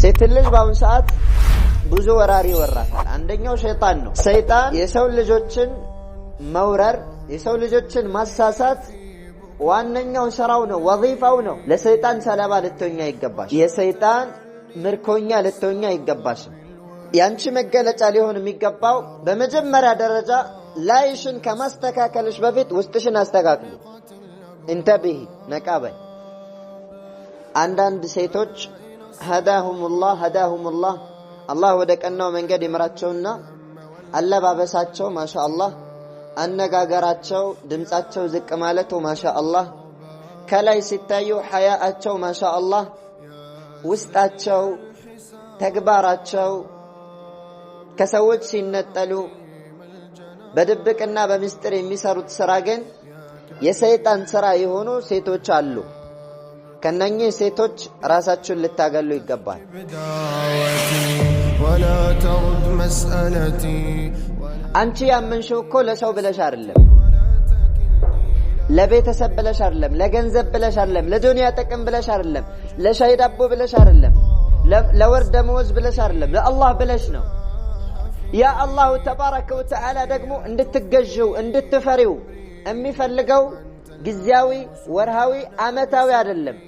ሴት ልጅ በአሁን ሰዓት ብዙ ወራሪ ወራታል። አንደኛው ሸይጣን ነው። ሰይጣን የሰው ልጆችን መውረር፣ የሰው ልጆችን ማሳሳት ዋነኛው ስራው ነው፣ ወዚፋው ነው። ለሰይጣን ሰለባ ልትሆኛ ይገባሽ። የሰይጣን ምርኮኛ ልትሆኛ ይገባሽ። ያንቺ መገለጫ ሊሆን የሚገባው በመጀመሪያ ደረጃ ላይሽን ከማስተካከልሽ በፊት ውስጥሽን አስተካክሉ። እንተብሂ ነቃበይ። አንዳንድ ሴቶች هداهم الله አላህ ወደ ቀናው መንገድ ይመራቸውና አለባበሳቸው ማሻአላህ፣ አነጋገራቸው፣ ድምጻቸው ዝቅ ማለቱ ማሻአላህ፣ ከላይ ሲታዩ ሐያአቸው ማሻአላህ፣ ውስጣቸው ተግባራቸው ከሰዎች ሲነጠሉ በድብቅና በሚስጥር የሚሰሩት ስራ ግን የሰይጣን ስራ የሆኑ ሴቶች አሉ። ከነኚህ ሴቶች ራሳችሁን ልታገሉ ይገባል። አንቺ ያመንሽው እኮ ለሰው ብለሽ አይደለም፣ ለቤተሰብ ብለሽ አይደለም፣ ለገንዘብ ብለሽ አይደለም፣ ለዱንያ ጥቅም ብለሽ አይደለም፣ ለሻይ ዳቦ ብለሽ አይደለም፣ ለወር ደመወዝ ብለሽ አይደለም፣ ለአላህ ብለሽ ነው። ያ አላሁ ተባረከ ወተዓላ ደግሞ እንድትገዥው እንድትፈሪው የሚፈልገው ጊዜያዊ ወርሃዊ አመታዊ አይደለም።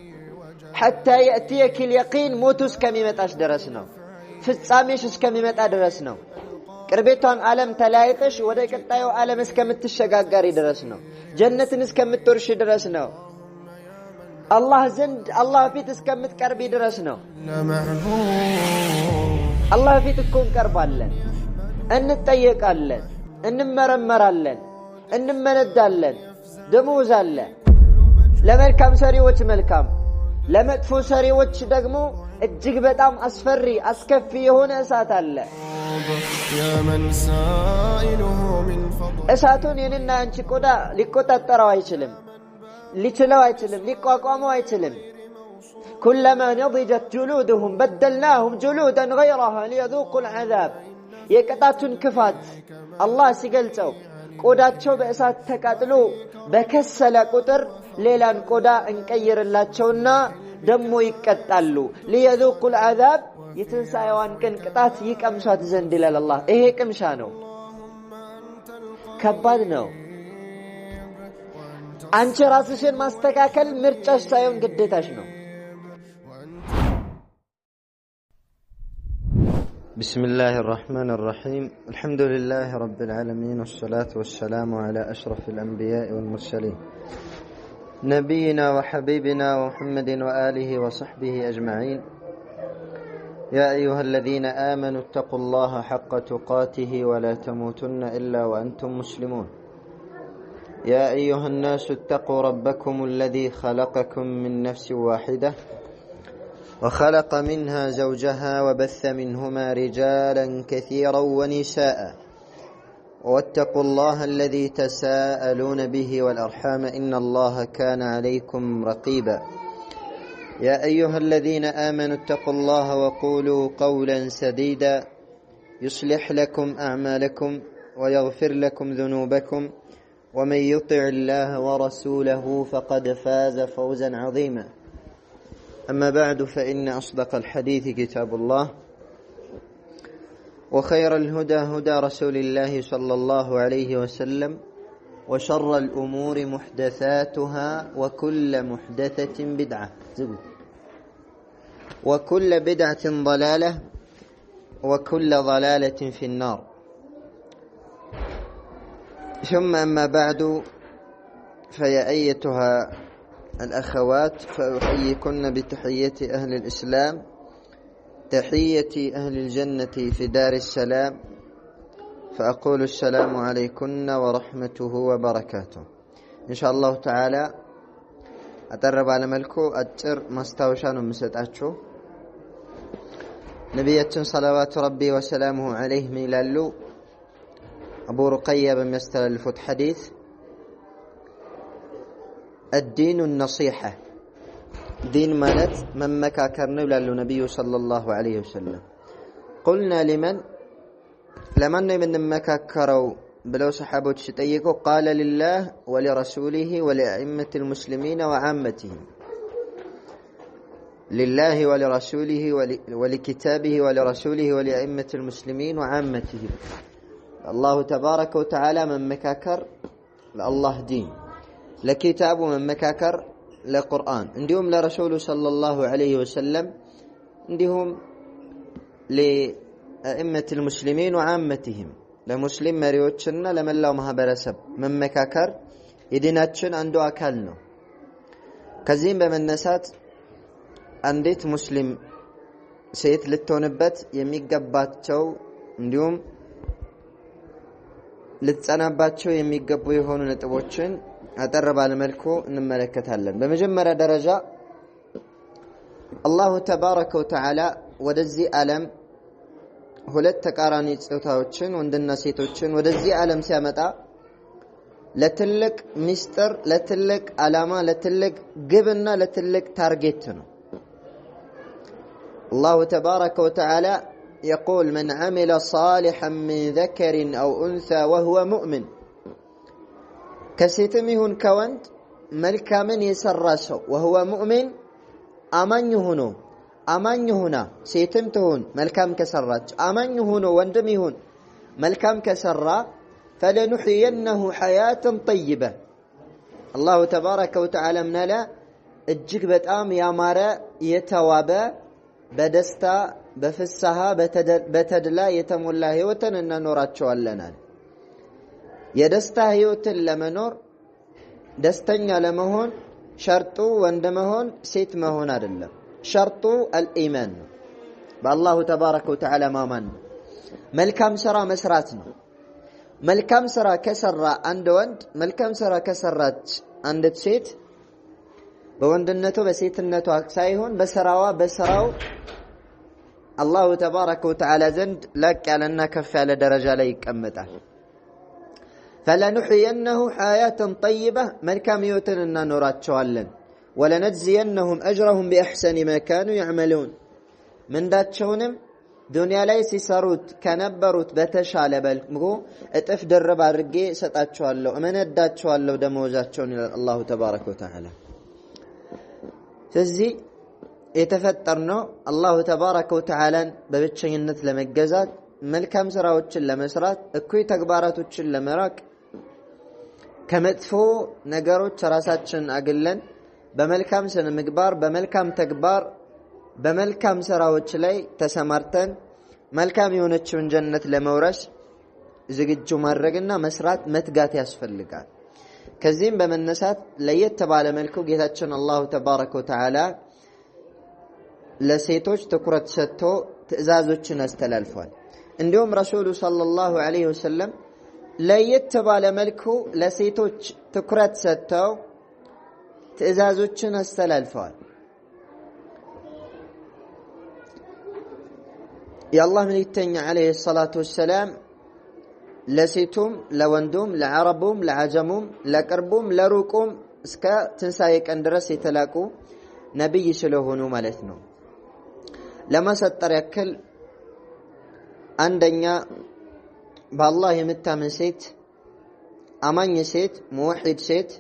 حتى يأتيك اليقين موت እስከሚመጣሽ ድረስ ነው። ፍጻሜሽ እስከሚመጣ ድረስ ነው። ቅርቤቷን ዓለም ተለያይተሽ ወደ ቀጣዩ ዓለም እስከምትሸጋገሪ ድረስ ነው። ጀነትን እስከምትወርሽ ድረስ ነው። አላህ ዘንድ አላህ ፊት እስከምትቀርቢ ድረስ ነው። አላህ ፊት እኮ እንቀርባለን፣ እንጠየቃለን፣ እንመረመራለን፣ እንመነዳለን። ደሞዝ አለ። ለመልካም ሰሪዎች መልካም፣ ለመጥፎ ሰሪዎች ደግሞ እጅግ በጣም አስፈሪ አስከፊ የሆነ እሳት አለ። እሳቱን የኔና አንቺ ቆዳ ሊቆጣጠረው አይችልም፣ ሊችለው አይችልም፣ ሊቋቋመው አይችልም። كلما نضجت جلودهم بدلناهم جلودا غيرها ليذوقوا العذاب የቅጣቱን ክፋት አላህ ሲገልጸው ቆዳቸው በእሳት ተቃጥሎ በከሰለ ቁጥር ሌላን ቆዳ እንቀይርላቸውና ደሞ ይቀጣሉ። ليذوقوا العذاب የትንሣኤዋን ቀን ቅጣት ይቀምሷት ዘንድ ይላል አላህ። ይሄ ቅምሻ ነው፣ ከባድ ነው። አንቺ ራስሽን ማስተካከል ምርጫሽ ሳይሆን ግዴታሽ ነው። بسم الله الرحمن الرحيم. الحمد لله رب العالمين، والصلاة والسلام على أشرف الأنبياء والمرسلين نبينا وحبيبنا ومحمد وآله وصحبه أجمعين. يا أيها الذين آمنوا اتقوا الله حق تقاته ولا تموتن إلا وأنتم مسلمون. يا أيها الناس اتقوا ربكم الذي خلقكم من نفس واحدة وخلق منها زوجها وبث منهما رجالا كثيرا ونساء، واتقوا الله الذي تساءلون به والأرحام إن الله كان عليكم رقيبا. يا أيها الذين آمنوا اتقوا الله وقولوا قولا سديدا يصلح لكم أعمالكم ويغفر لكم ذنوبكم، ومن يطع الله ورسوله فقد فاز فوزا عظيما. أما بعد، فإن أصدق الحديث كتاب الله، وخير الهدى هدى رسول الله صلى الله عليه وسلم، وشر الأمور محدثاتها، وكل محدثة بدعة، وكل بدعة ضلالة، وكل ضلالة في النار. ثم أما بعد، فيا أيتها الأخوات، فأحييكن بتحية أهل الإسلام، تحية أهل الجنة في دار السلام، فأقول السلام عليكن ورحمته وبركاته. إن شاء الله تعالى أترب على ملكو أجر مستوشان ومسدعشو نبية صلوات ربي وسلامه عليه ميلالو أبو رقية بمستر الفت حديث الدين النصيحة، دين مالت من مكاكرنا للنبي صلى الله عليه وسلم. قلنا لمن من مكاكروا بلو صحابة شتيقوا؟ قال لله ولرسوله ولأئمة المسلمين وعامتهم. لله ولرسوله ولكتابه ولرسوله ولأئمة المسلمين وعامتهم الله تبارك وتعالى من مكاكر لله دين لكتاب من مكاكر لقرآن عندهم لرسول صلى الله عليه وسلم عندهم لأئمة المسلمين وعامتهم لمسلم مريوتشنا لمن الله مهبرسب من مكاكر يديناتشن عنده أكلنا كزين بمنسات አንዲት ሙስሊም ሴት ልትሆንበት የሚገባቸው እንዲሁም ልትጸናባቸው የሚገቡ የሆኑ ነጥቦችን አጠር ባለ መልኩ እንመለከታለን። በመጀመሪያ ደረጃ አላሁ ተባረከ ወተዓላ ወደዚህ ዓለም ሁለት ተቃራኒ ጾታዎችን ወንድና ሴቶችን ወደዚህ ዓለም ሲያመጣ ለትልቅ ሚስጥር፣ ለትልቅ ዓላማ፣ ለትልቅ ግብና ለትልቅ ታርጌት ነው። الله تبارك وتعالى يقول من عمل صالحا من ذكر أو أنثى وهو مؤمن كسيتمهن كوند ملكا من يسرسه وهو مؤمن أمان يهنا سيتمتهن ملكام كسرات أمان يهنا واندمهن ملكام كسرا فلنحيينه حياة طيبة الله تبارك وتعالى من لا الجكبت يا مارا يتوابى በደስታ በፍሳሃ በተድላ የተሞላ ህይወትን እናኖራቸዋለን። የደስታ ህይወትን ለመኖር ደስተኛ ለመሆን ሸርጡ ወንድ መሆን ሴት መሆን አይደለም። ሸርጡ አልኢማን ነው። በአላሁ ተባረከ ወተዓላ ማመን ነው። መልካም ስራ መስራት ነው። መልካም ስራ ከሰራ አንድ ወንድ፣ መልካም ስራ ከሰራች አንዲት ሴት በወንድነቱ በሴትነቱ ሳይሆን በስራው አላሁ ተባረከ ወተዓላ ዘንድ ላቅ ያለና ከፍ ያለ ደረጃ ላይ ይቀመጣል። فلنحيينه حياة طيبة መልካም ህይወትን እናኖራቸዋለን። ولنجزينهم أجرهم بأحسن ما كانوا يعملون ምንዳቸውንም ዱንያ ላይ ሲሰሩት ከነበሩት በተሻለ መልኩ እጥፍ ድርብ አድርጌ እሰጣቸዋለሁ፣ እመነዳቸዋለሁ ደመወዛቸውን ይላል አላሁ ተባረከ ወተዓላ። ስለዚህ የተፈጠርነው አላሁ ተባረከ ወተዓላን በብቸኝነት ለመገዛት መልካም ስራዎችን ለመስራት እኩይ ተግባራቶችን ለመራቅ ከመጥፎ ነገሮች ራሳችንን አግለን በመልካም ስነ ምግባር በመልካም ተግባር በመልካም ስራዎች ላይ ተሰማርተን መልካም የሆነችውን ጀነት ለመውረስ ዝግጁ ማድረግና መስራት መትጋት ያስፈልጋል። ከዚህም በመነሳት ለየት ባለ መልኩ ጌታችን አላሁ ተባረከ ወተዓላ ለሴቶች ትኩረት ሰጥቶ ትዕዛዞችን አስተላልፏል። እንዲሁም ረሱሉ ሰለላሁ ዐለይሂ ወሰለም ለየት ባለ መልኩ ለሴቶች ትኩረት ሰጥተው ትዕዛዞችን አስተላልፈዋል። የአላህ መልእክተኛ ዐለይሂ ሰላቱ ወሰላም ለሴቱም ለወንዱም ለዓረቡም ለዓጀሙም ለቅርቡም ለሩቁም እስከ ትንሣኤ ቀን ድረስ የተላቁ ነብይ ስለሆኑ ማለት ነው። ለማሰጠር ያክል አንደኛ በአላህ የምታምን ሴት፣ አማኝ ሴት፣ ሙወሒድ ሴት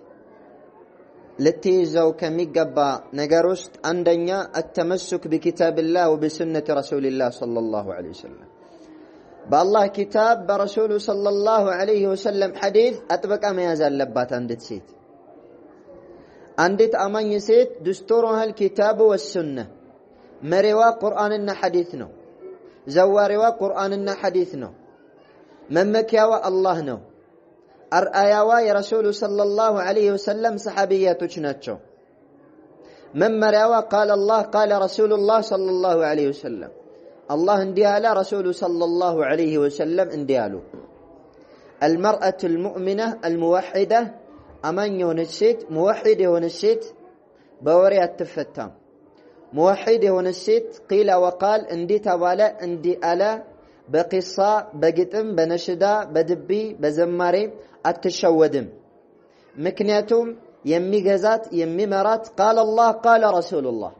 ልትይዘው ከሚገባ ነገር ውስጥ አንደኛ التمسك بكتاب الله وبسنة رسول الله صلى الله عليه وسلم بالله كتاب برسول صلى الله عليه وسلم حديث أطبق ما يزال لبات عندت سيت عندت أمان سيت دستورها الكتاب والسنة مروا قرآننا حديثنا زواروا قرآننا حديثنا ممكيوا الله نو أرآيوا يا رسول صلى الله عليه وسلم صحابياتك ناتشو ممروا قال الله قال رسول الله صلى الله عليه وسلم الله انديالا رسول صلى الله عليه وسلم انديالو المرأة المؤمنة الموحدة أمان يونسيت موحد يونسيت بوري التفتام موحد يونسيت قيل وقال اندي تبالا اندي ألا بقصة بقتم بنشدا بدبي بزماري التشودم مكنياتهم يمي غزات يمي مرات قال الله قال رسول الله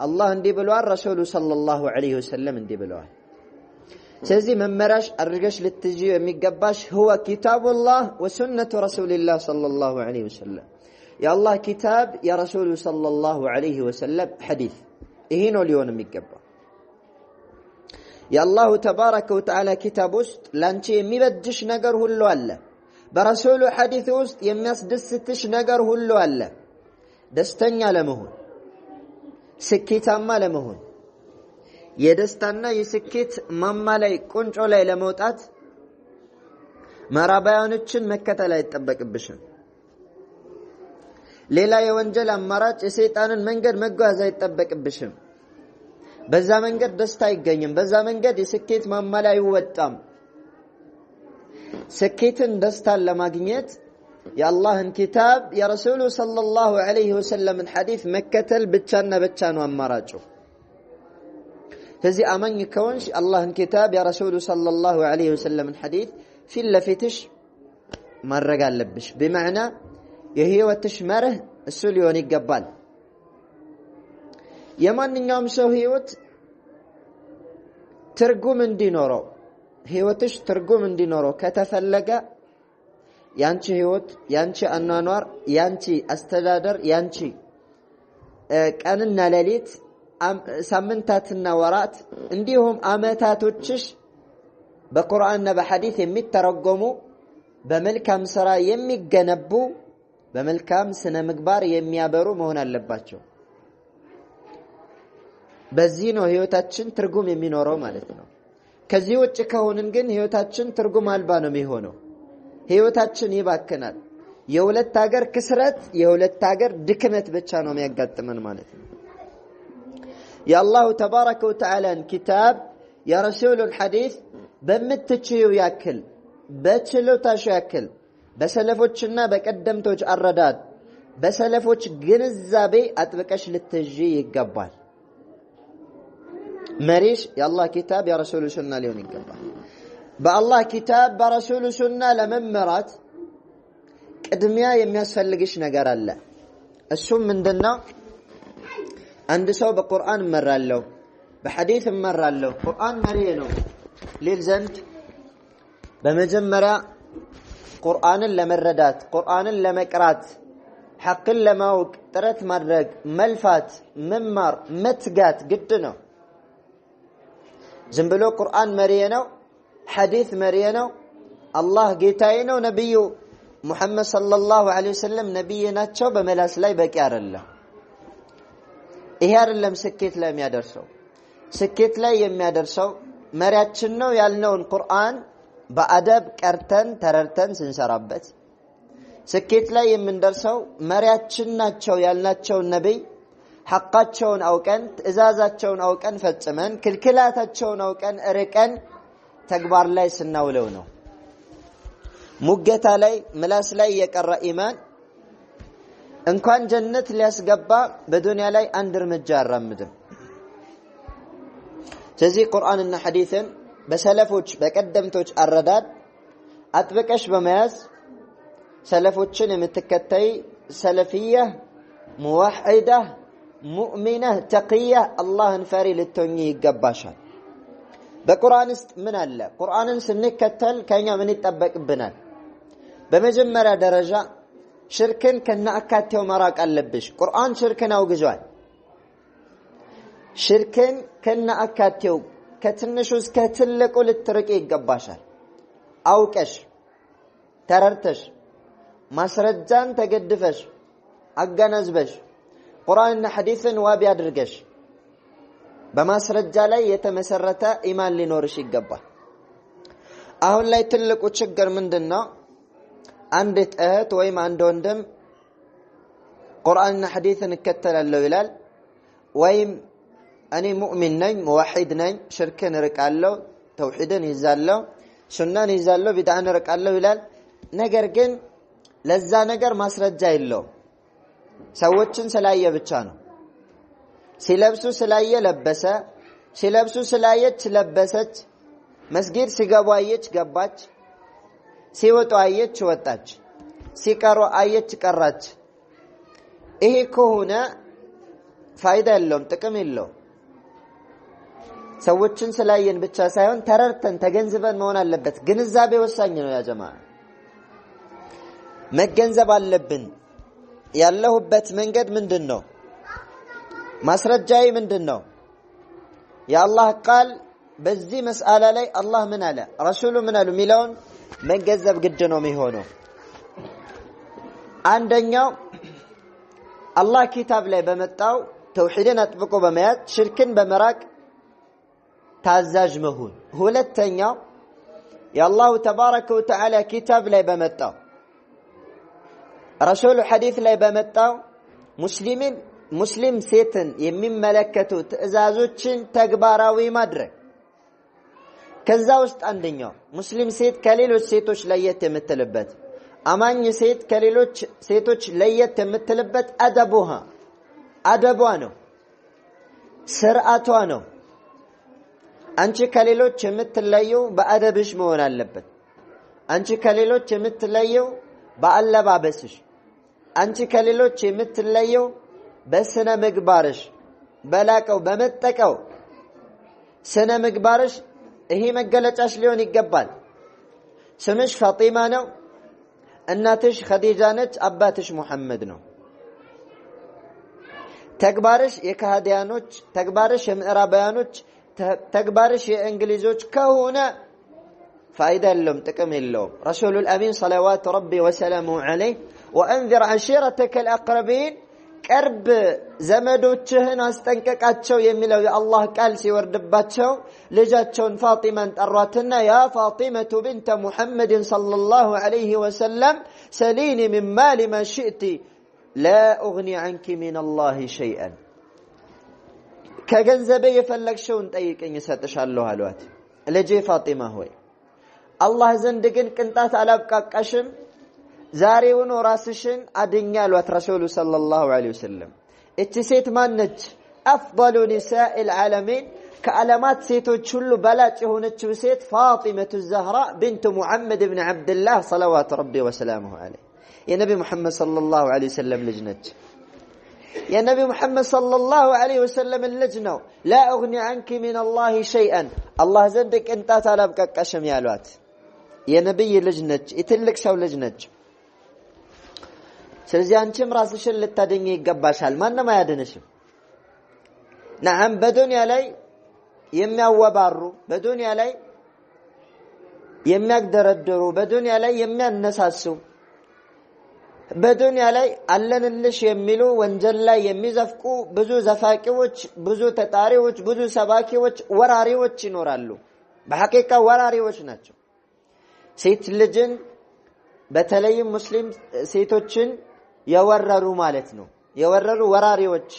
الله اندي بلوان رسول صلى الله عليه وسلم اندي بلوان سيزي من مراش الرقش للتجيو يميقباش هو كتاب الله وسنة رسول الله صلى الله عليه وسلم يا الله كتاب يا رسول صلى الله عليه وسلم ይሄ ነው ሊሆን የሚገባው። የአላሁ ተባረከ ወተዓላ ኪታብ ውስጥ ላንቺ የሚበጅሽ ነገር ሁሉ አለ። በረሱሉ ሐዲስ ውስጥ የሚያስደስትሽ ነገር ሁሉ አለ። ደስተኛ ለመሆን ስኬታማ ለመሆን የደስታና የስኬት ማማ ላይ ቁንጮ ላይ ለመውጣት መራባያኖችን መከተል አይጠበቅብሽም። ሌላ የወንጀል አማራጭ የሰይጣንን መንገድ መጓዝ አይጠበቅብሽም። በዛ መንገድ ደስታ አይገኝም። በዛ መንገድ የስኬት ማማ ላይ አይወጣም። ስኬትን ደስታን ለማግኘት የአላህን ኪታብ የረሱሉ ሰለላሁ ዐለይሂ ወሰለም ሐዲስ መከተል ብቻና ብቻ ነው አማራጩ። ስለዚህ አማኝ ከሆንሽ አላህን ኪታብ የረሱሉ ሰለላሁ ዐለይሂ ወሰለም ሐዲስ ፊት ለፊትሽ ማድረግ አለብሽ። በመعنى የህይወትሽ መርህ እሱ ሊሆን ይገባል። የማንኛውም ሰው ህይወት ትርጉም እንዲኖረው ህይወትሽ ትርጉም እንዲኖረው ከተፈለገ ያንቺ ህይወት ያንቺ አኗኗር ያንቺ አስተዳደር ያንቺ ቀንና ሌሊት ሳምንታትና ወራት እንዲሁም አመታቶችሽ በቁርአንና በሐዲስ የሚተረጎሙ በመልካም ሥራ የሚገነቡ በመልካም ስነ ምግባር የሚያበሩ መሆን አለባቸው። በዚህ ነው ህይወታችን ትርጉም የሚኖረው ማለት ነው። ከዚህ ውጭ ከሆነን ግን ህይወታችን ትርጉም አልባ ነው የሚሆነው። ህይወታችን ይባክናል። የሁለት ሀገር ክስረት የሁለት ሀገር ድክመት ብቻ ነው የሚያጋጥመን ማለት ነው። የአላሁ ተባረከ ወተዓላን ኪታብ የረሱሉን ሐዲስ በምትችይው ያክል በችሎታሽ ያክል በሰለፎችና በቀደምቶች አረዳድ በሰለፎች ግንዛቤ አጥብቀሽ ልትይዢ ይገባል። መሪሽ የአላህ ኪታብ የረሱሉ ሱና ሊሆን ይገባል። በአላህ ኪታብ በረሱሉ ሱና ለመመራት ቅድሚያ የሚያስፈልግሽ ነገር አለ። እሱም ምንድነው? አንድ ሰው በቁርአን እመራለሁ በሐዲስ እመራለሁ ቁርአን መሪዬ ነው ሊል ዘንድ በመጀመሪያ ቁርአንን ለመረዳት ቁርአንን ለመቅራት ሐቅን ለማወቅ ጥረት ማድረግ መልፋት መማር መትጋት ግድ ነው። ዝም ብሎ ቁርአን መሪዬ ነው ሐዲስ መሪዬ ነው አላህ ጌታዬ ነው ነብዩ ሙሐመድ ሰለላሁ ዐለይሂ ወሰለም ነብይ ናቸው በመላስ ላይ በቂ አይደለም። ይሄ አይደለም ስኬት ላይ የሚያደርሰው። ስኬት ላይ የሚያደርሰው መሪያችን ነው ያልነውን ቁርአን በአደብ ቀርተን ተረርተን ስንሰራበት። ስኬት ላይ የምንደርሰው መሪያችን ናቸው ያልናቸውን ነብይ ሐቃቸውን አውቀን ትእዛዛቸውን አውቀን ፈጽመን ክልክላታቸውን አውቀን ርቀን ተግባር ላይ ስናውለው ነው። ሙገታ ላይ ምላስ ላይ የቀረ ኢማን እንኳን ጀነት ሊያስገባ በዱንያ ላይ አንድ እርምጃ አራምድም። ስለዚህ ቁርአንና ሐዲስን በሰለፎች በቀደምቶች አረዳድ አጥብቀሽ በመያዝ ሰለፎችን የምትከተይ ሰለፊያ ሙዋሂዳ ሙእሚና ተቂያ አላህን ፈሪ ልትሆኚ ይገባሻል። በቁርአን ውስጥ ምን አለ? ቁርአንን ስንከተል ከኛ ምን ይጠበቅብናል? በመጀመሪያ ደረጃ ሽርክን ከነአካቴው መራቅ አለብሽ። ቁርአን ሽርክን አውግዟል። ሽርክን ከነአካቴው ከትንሹ እስከ ትልቁ ልትርቂ ይገባሻል። አውቀሽ ተረርተሽ ማስረጃን ተገድፈሽ አገናዝበሽ ቁርአንና ሐዲስን ዋቢ አድርገሽ በማስረጃ ላይ የተመሰረተ ኢማን ሊኖርሽ ይገባል። አሁን ላይ ትልቁ ችግር ምንድነው? አንዲት እህት ወይም አንድ ወንድም ቁርአንና ሐዲስን እከተላለሁ ይላል። ወይም እኔ ሙእሚን ነኝ ሙዋሂድ ነኝ ሽርክን ርቃለሁ ተውሂድን ይዛለሁ ሱናን ይዛለሁ ቢድዓን ርቃለሁ ይላል። ነገር ግን ለዛ ነገር ማስረጃ የለውም። ሰዎችን ስላየ ብቻ ነው። ሲለብሱ ስላየ ለበሰ፣ ሲለብሱ ስላየች ለበሰች፣ መስጊድ ሲገቡ አየች ገባች፣ ሲወጡ አየች ወጣች፣ ሲቀሩ አየች ቀራች። ይሄ ከሆነ ፋይዳ የለውም ጥቅም የለውም። ሰዎችን ስላየን ብቻ ሳይሆን ተረርተን ተገንዝበን መሆን አለበት። ግንዛቤ ወሳኝ ነው። ያ ጀማዓ መገንዘብ አለብን። ያለሁበት መንገድ ምንድነው? ማስረጃዬ ምንድነው? የአላህ ቃል በዚህ መስአላ ላይ አላህ ምን አለ ረሱሉ ምን አሉ ሚለውን መገንዘብ ግድ ነው የሚሆነው። አንደኛው አላህ ኪታብ ላይ በመጣው ተውሂድን አጥብቆ በመያዝ ሽርክን በመራቅ ታዛዥ መሆን። ሁለተኛው የአላሁ ተባረከ ወተዓላ ኪታብ ላይ በመጣው ረሱሉ ሐዲስ ላይ በመጣው ሙስሊም ሴትን የሚመለከቱ ትዕዛዞችን ተግባራዊ ማድረግ። ከዛ ውስጥ አንደኛው ሙስሊም ሴት ከሌሎች ሴቶች ለየት የምትልበት አማኝ ሴት ከሌሎች ሴቶች ለየት የምትልበት አደቧ ነው፣ ስርዓቷ ነው። አንቺ ከሌሎች የምትለየው በአደብሽ መሆን አለበት። አንቺ ከሌሎች የምትለየው በአለባበስሽ፣ አንቺ ከሌሎች የምትለየው በስነ ምግባርሽ፣ በላቀው በመጠቀው ስነ ምግባርሽ ይሄ መገለጫሽ ሊሆን ይገባል። ስምሽ ፋጢማ ነው፣ እናትሽ ኸዲጃ ነች፣ አባትሽ ሙሐመድ ነው። ተግባርሽ የካህዲያኖች፣ ተግባርሽ የምዕራባውያኖች፣ ተግባርሽ የእንግሊዞች ከሆነ ፋይዳ የለውም፣ ጥቅም የለውም። ረሱሉል አሚን ሰለዋቱ ረቢ ወሰላሙ ዐለይሂ ወአንዚር ዐሺረተከ አልአቅረቢን ቅርብ ዘመዶችህን አስጠንቀቃቸው የሚለው የአላህ ቃል ሲወርድባቸው ልጃቸውን ፋጢማን ጠሯትና ያ ፋጢመቱ ቢንተ ሙሐመድን ሰለላሁ ዐለይሂ ወሰለም ሰሊኒ ሚን ማሊ ማ ሽእቲ ላ ኡግኒ ዐንኪ ሚነላሂ ሸይአን፣ ከገንዘቤ የፈለግሽውን ጠይቅኝ እሰጥሻለሁ አሏት። ልጄ ፋጢማ ሆይ አላህ ዘንድ ግን ቅንጣት አላብቃቃሽም፣ ዛሬውኑ ራስሽን አድኛ አሏት ረሱሉ ሰለላሁ ዐለይሂ ወሰለም። እቺ ሴት ማነች? አፍضل نساء العالمين ከዓለማት ሴቶች ሁሉ በላጭ የሆነችው ሴት ፋጢመቱ ዘህራ ቢንት ሙሐመድ ብን ዓብድላህ ሰለዋቱ ረቢ ወሰላሙሁ ዐለይሂ የነቢ ሙሐመድ ሰለላሁ ዐለይሂ ወሰለም ልጅ ነች። የነቢ ሙሐመድ ሰለላሁ ዐለይሂ ወሰለም ልጅ ነው። ላ ኡግኒ ዐንኪ ሚነላሂ ሸይአን አላህ ዘንድ ቅንጣት አላብቃቃሽም ያሏት የነብይ ልጅ ነች፣ የትልቅ ሰው ልጅ ነች። ስለዚህ አንቺም ራስሽን ልታደኝ ይገባሻል፣ ማንም አያድንሽም። ነዓም በዱንያ ላይ የሚያወባሩ፣ በዱንያ ላይ የሚያግደረድሩ፣ በዱንያ ላይ የሚያነሳሱ፣ በዱንያ ላይ አለንልሽ የሚሉ ወንጀል ላይ የሚዘፍቁ ብዙ ዘፋቂዎች፣ ብዙ ተጣሪዎች፣ ብዙ ሰባኪዎች፣ ወራሪዎች ይኖራሉ። በሐቂቃ ወራሪዎች ናቸው። ሴት ልጅን በተለይም ሙስሊም ሴቶችን የወረሩ ማለት ነው። የወረሩ ወራሪዎች።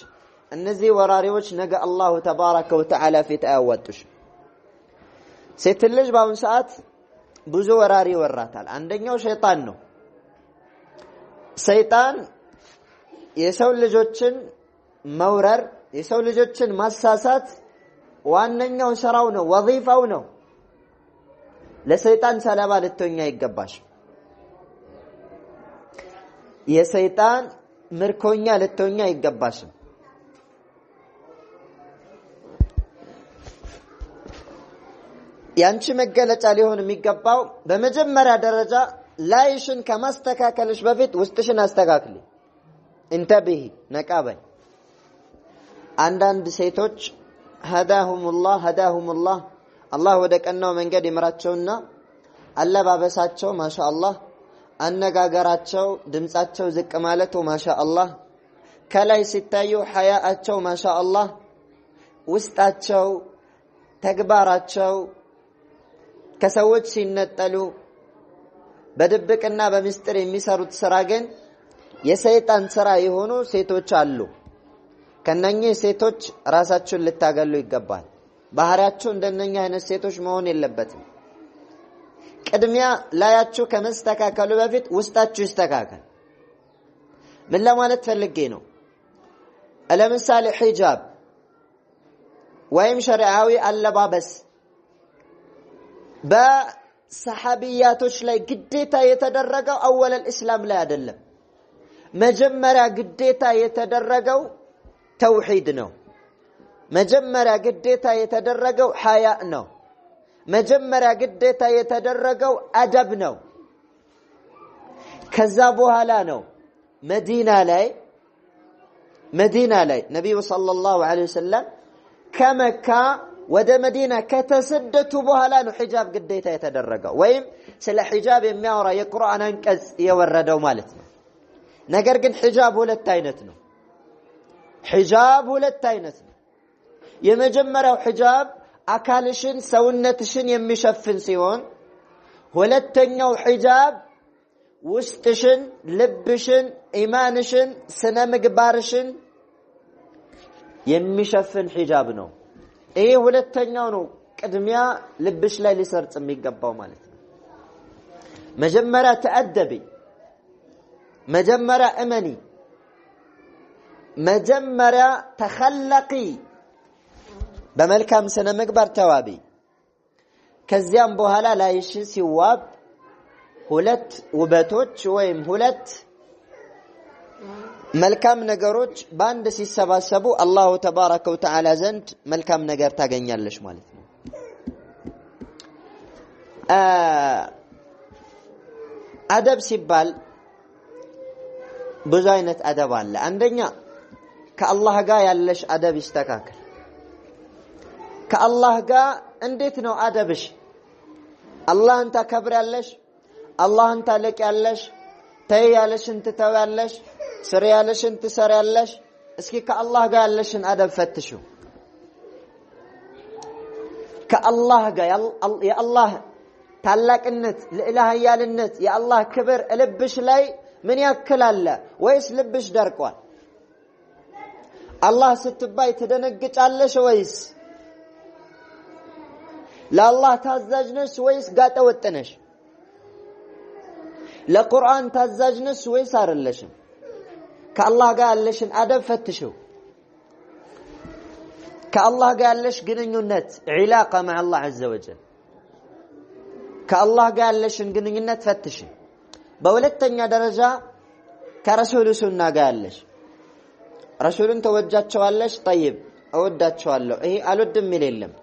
እነዚህ ወራሪዎች ነገ አላሁ ተባረከ ወተዓላ ፊት አያዋጡሽ። ሴት ልጅ በአሁኑ ሰዓት ብዙ ወራሪ ይወራታል። አንደኛው ሸይጣን ነው። ሰይጣን የሰው ልጆችን መውረር፣ የሰው ልጆችን ማሳሳት ዋነኛው ስራው ነው፣ ወዚፋው ነው። ለሰይጣን ሰለባ ልትሆኛ ይገባሽ። የሰይጣን ምርኮኛ ልትሆኛ ይገባሽም። ያንቺ መገለጫ ሊሆን የሚገባው በመጀመሪያ ደረጃ ላይሽን ከማስተካከልሽ በፊት ውስጥሽን አስተካክሊ። እንተብሂ ነቃበይ። አንዳንድ ሴቶች هداهم الله አላህ ወደ ቀናው መንገድ ይመራቸውና አለባበሳቸው ማሻአላህ፣ አነጋገራቸው፣ ድምጻቸው ዝቅ ማለቱ ማሻአላህ፣ ከላይ ሲታዩ ሐያአቸው ማሻአላህ፣ ውስጣቸው ተግባራቸው ከሰዎች ሲነጠሉ በድብቅና በሚስጥር የሚሰሩት ስራ ግን የሰይጣን ስራ የሆኑ ሴቶች አሉ። ከነኚህ ሴቶች ራሳችሁን ልታገሉ ይገባል። ባህሪያችሁ እንደነኛ አይነት ሴቶች መሆን የለበትም። ቅድሚያ ላያችሁ ከመስተካከሉ በፊት ውስጣችሁ ይስተካከል። ምን ለማለት ፈልጌ ነው? ለምሳሌ ሒጃብ ወይም ሸሪዓዊ አለባበስ በሰሐቢያቶች ላይ ግዴታ የተደረገው አወለል እስላም ላይ አይደለም። መጀመሪያ ግዴታ የተደረገው ተውሂድ ነው። መጀመሪያ ግዴታ የተደረገው ሐያ ነው። መጀመሪያ ግዴታ የተደረገው አደብ ነው። ከዛ በኋላ ነው መዲና ላይ መዲና ላይ ነብዩ ሰለላሁ ዐለይሂ ወሰለም ከመካ ወደ መዲና ከተሰደቱ በኋላ ነው ሒጃብ ግዴታ የተደረገው ወይም ስለ ሒጃብ የሚያወራ የቁርአን አንቀጽ የወረደው ማለት ነው። ነገር ግን ሒጃብ ሁለት አይነት ነው። ሒጃብ ሁለት አይነት ነው። የመጀመሪያው ሒጃብ አካልሽን ሰውነትሽን የሚሸፍን ሲሆን ሁለተኛው ሒጃብ ውስጥሽን፣ ልብሽን፣ ኢማንሽን፣ ስነ ምግባርሽን የሚሸፍን ሒጃብ ነው። ይሄ ሁለተኛው ነው ቅድሚያ ልብሽ ላይ ሊሰርጽ የሚገባው ማለት ነው። መጀመሪያ ተአደቢ፣ መጀመሪያ እመኒ፣ መጀመሪያ ተኸለቂ፣ በመልካም ስነ ምግባር ተዋቢ። ከዚያም በኋላ ላይሽ ሲዋብ ሁለት ውበቶች ወይም ሁለት መልካም ነገሮች በአንድ ሲሰባሰቡ አላሁ ተባረከ ወተዓላ ዘንድ መልካም ነገር ታገኛለሽ ማለት ነው። አደብ ሲባል ብዙ አይነት አደብ አለ። አንደኛ ከአላህ ጋር ያለሽ አደብ ይስተካከል። ከአላህ ጋር እንዴት ነው አደብሽ? አላህን ታከብሪያለሽ፣ አላህን ታለቂያለሽ፣ ተይ ያለሽን ትተውያለሽ፣ ስሪ ያለሽን ትሰሪያለሽ። እስኪ ከአላህ ጋር ያለሽን አደብ ፈትሹ። ከአላህ ጋር የአላህ ታላቅነት፣ ልዕለ ኃያልነት፣ የአላህ ክብር ልብሽ ላይ ምን ያክል አለ? ወይስ ልብሽ ደርቋል? አላህ ስትባይ ትደነግጫለሽ ወይስ ለአላህ ታዛዥ ነሽ ወይስ ጋጠ ወጥ ነሽ? ለቁርአን ታዛዥ ነሽ ወይስ አይደለሽም? ከአላህ ጋር ያለሽን አደብ ፈትሽው። ከአላህ ጋር ያለሽ ግንኙነት ዒላቃ مع الله عز وجل ከአላህ ጋር ያለሽን ግንኙነት ፈትሽ። በሁለተኛ ደረጃ ከረሱል ሱና ጋር ያለሽ ረሱልን ተወጃቸዋለሽ። طيب እወዳቸዋለሁ፣ ይሄ አልወድም የለም።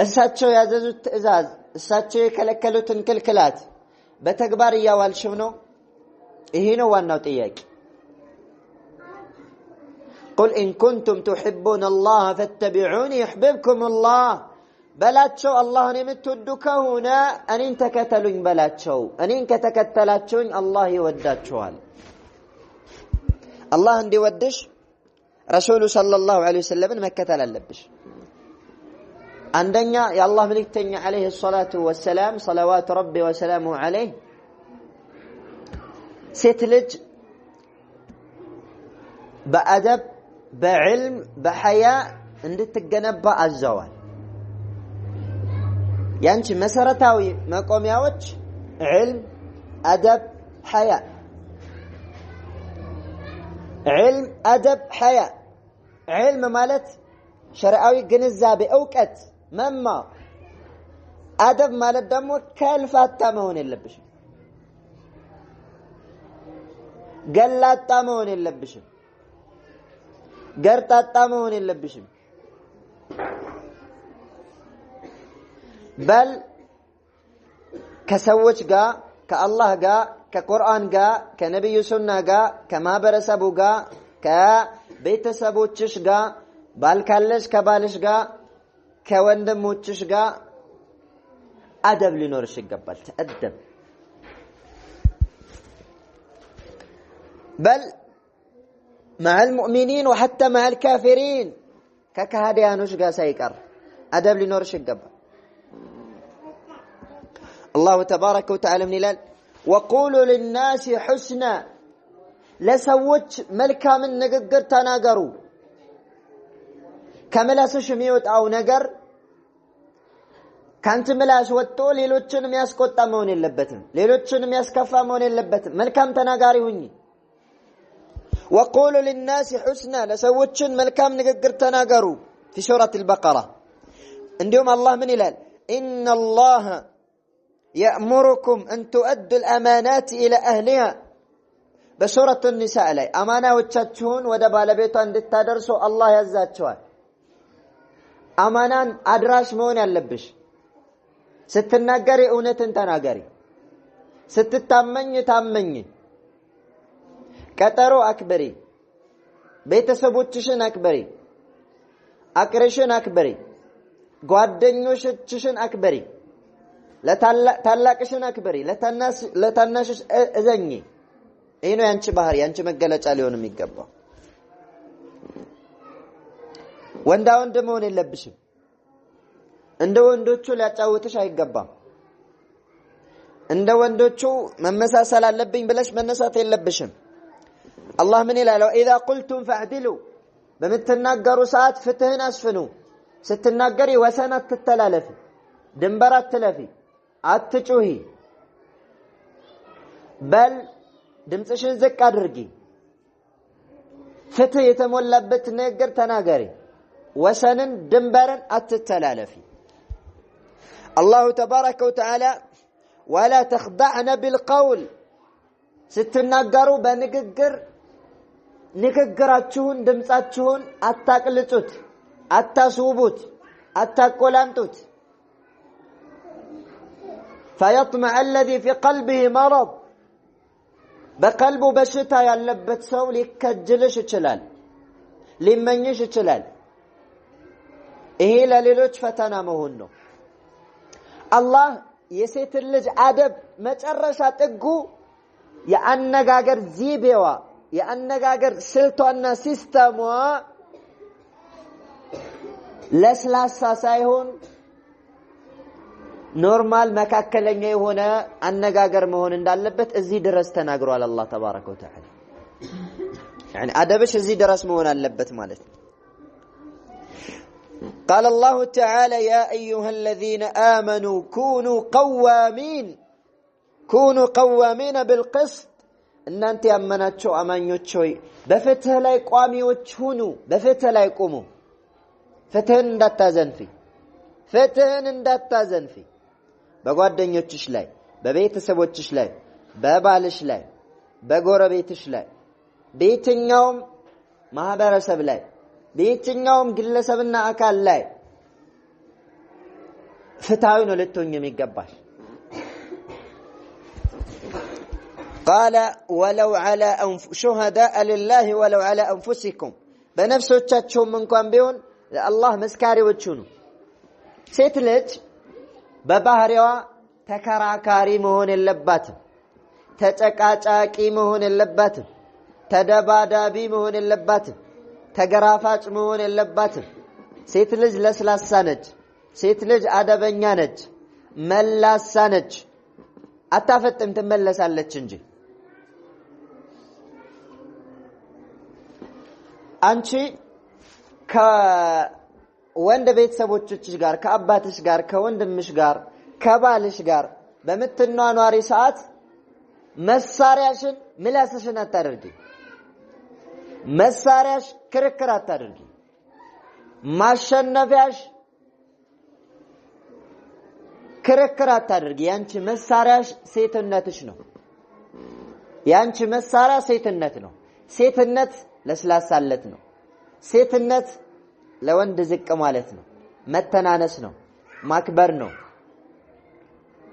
እሳቸው ያዘዙት ትእዛዝ፣ እሳቸው የከለከሉትን ክልክላት በተግባር እያዋልሽው ነው? ይሄ ነው ዋናው ጥያቄ። قل إن كنتم تحبون الله فاتبعوني يحببكم الله በላቸው። አላህን የምትወዱ ከሆነ እኔን ተከተሉኝ በላቸው። እኔን ከተከተላችሁኝ አላህ ይወዳችኋል። አላህ እንዲወድሽ ረሱሉ ሰለላሁ ዐለይሂ ወሰለም መከተል አለብሽ። አንደኛ የአላህ መልእክተኛ ዐለይሂ ሰላቱ ወሰላም ሰለዋቱ ረቢ ወሰላሙ ዐለይህ ሴት ልጅ በአደብ፣ በዕልም፣ በሐያ እንድትገነባ አዘዋል። ያንቺ መሰረታዊ መቆሚያዎች ዕልም፣ አደብ፣ ሐያ። ዕልም፣ አደብ፣ ሐያ። ዕልም ማለት ሸርዓዊ ግንዛቤ እውቀት መማር። አደብ ማለት ደግሞ ከልፋታ መሆን የለብሽም፣ ገላጣ መሆን የለብሽም፣ ገርጣጣ መሆን የለብሽም። በል ከሰዎች ጋር፣ ከአላህ ጋር፣ ከቁርአን ጋር፣ ከነብዩ ሱና ጋር፣ ከማህበረሰቡ ጋር፣ ከቤተሰቦችሽ ጋር፣ ባል ካለሽ ከባልሽ ጋር፣ ከወንድሞችሽ ጋር አደብ ሊኖርሽ ይገባል። ተአደብ። በል مع المؤمنين وحتى مع الكافرين ككهديانوش ጋር ሳይቀር አደብ ሊኖርሽ ይገባል። الله تبارك وتعالى من ይላል وقولوا للناس حسنا ለሰዎች መልካምን ንግግር ተናገሩ። ከመላስሽ የሚወጣው ነገር ካንተ ምላስ ወጥቶ ሌሎችን የሚያስቆጣ መሆን የለበትም፣ ሌሎችን የሚያስከፋ መሆን የለበትም። መልካም ተናጋሪ ሁኚ። وقولوا للناس حسنا لسوچ ملكام نغغر تناغرو في سورة البقرة. عندهم الله من يلال إن الله يأمركم أن تؤدوا الأمانات إلى أهلها. بسورة النساء لي أمانة وتشاتشون ودبال بيتو عند التدرسو الله يزاتشوال. أمانة أدراش مون يلبش ستناغري أونتن تناغري ستتامني تامني كترو أكبري ቤተሰቦችሽን አክብሪ አቅርሽን አክብሪ ጓደኞችሽን አክብሪ ለታላቅሽን አክብሪ ለታናሽሽ እዘኚ ይሄ ነው ያንቺ ባህሪ ያንቺ መገለጫ ሊሆን የሚገባው ወንዳ ወንድ መሆን የለብሽም እንደ ወንዶቹ ሊያጫውትሽ አይገባም እንደ ወንዶቹ መመሳሰል አለብኝ ብለሽ መነሳት የለብሽም አላህ ምን ይላል وإذا قلتم فاعدلوا በመተናገሩ ሰዓት ፍትህን አስፍኑ ስትናገሪ ወሰን አትተላለፊ ድንበር አትለፊ አትጩሂ በል ድምጽሽን ዝቅ አድርጊ ፍትህ የተሞላበት ነገር ተናገሪ ወሰንን ድንበርን አትተላለፊ الله تبارك وتعالى ولا تخضعن بالقول ስትናገሩ ንግግራችሁን ድምጻችሁን አታቅልጡት አታስውቡት አታቆላምጡት فيطمع الذي في قلبه مرض በቀልቡ በሽታ ያለበት ሰው ሊከጅልሽ ይችላል ሊመኝሽ ይችላል ይሄ ለሌሎች ፈተና መሆን ነው አላህ የሴት ልጅ አደብ መጨረሻ ጥጉ የአነጋገር ዚቤዋ የአነጋገር ስልቷና ሲስተሟ ለስላሳ ሳይሆን ኖርማል መካከለኛ የሆነ አነጋገር መሆን እንዳለበት እዚህ ድረስ ተናግሯል አላህ ተባረከ ወተዓላ يعني አደብሽ እዚህ ድረስ መሆን አለበት ማለት ነው قال الله تعالى يا أيها الذين آمنوا كونوا قوامين بالقسط እናንተ ያመናችሁ አማኞች ሆይ በፍትህ ላይ ቋሚዎች ሁኑ በፍትህ ላይ ቆሙ ፍትህን እንዳታዘንፊ በጓደኞችሽ ላይ በቤተሰቦችሽ ላይ በባልሽ ላይ በጎረቤትሽ ላይ በየትኛውም ማህበረሰብ ላይ በየትኛውም ግለሰብና አካል ላይ ፍትሃዊ ነው ልትሆኚ የሚገባሽ قال ولو على شهداء لله ولو على انفسكم በነፍሶቻችሁም እንኳን ቢሆን ለአላህ መስካሪዎች ሁኑ ሴት ልጅ በባህሪዋ ተከራካሪ መሆን የለባትም ተጨቃጫቂ መሆን የለባትም ተደባዳቢ መሆን የለባትም ተገራፋጭ መሆን የለባትም ሴት ልጅ ለስላሳ ነች ሴት ልጅ አደበኛ ነች መላሳ ነች አታፈጥም ትመለሳለች እንጂ አንቺ ከወንድ ቤተሰቦችሽ ጋር ከአባትሽ ጋር ከወንድምሽ ጋር ከባልሽ ጋር በመተናኗሪ ሰዓት መሳሪያሽን ምላስሽን አታደርጊ መሳሪያሽ ክርክር አታደርጊ ማሸነፊያሽ ክርክር አታደርጊ ያንቺ መሳሪያሽ ሴትነትሽ ነው ያንቺ መሳሪያ ሴትነት ነው ሴትነት ለስላሳለት ነው ሴትነት ለወንድ ዝቅ ማለት ነው መተናነስ ነው ማክበር ነው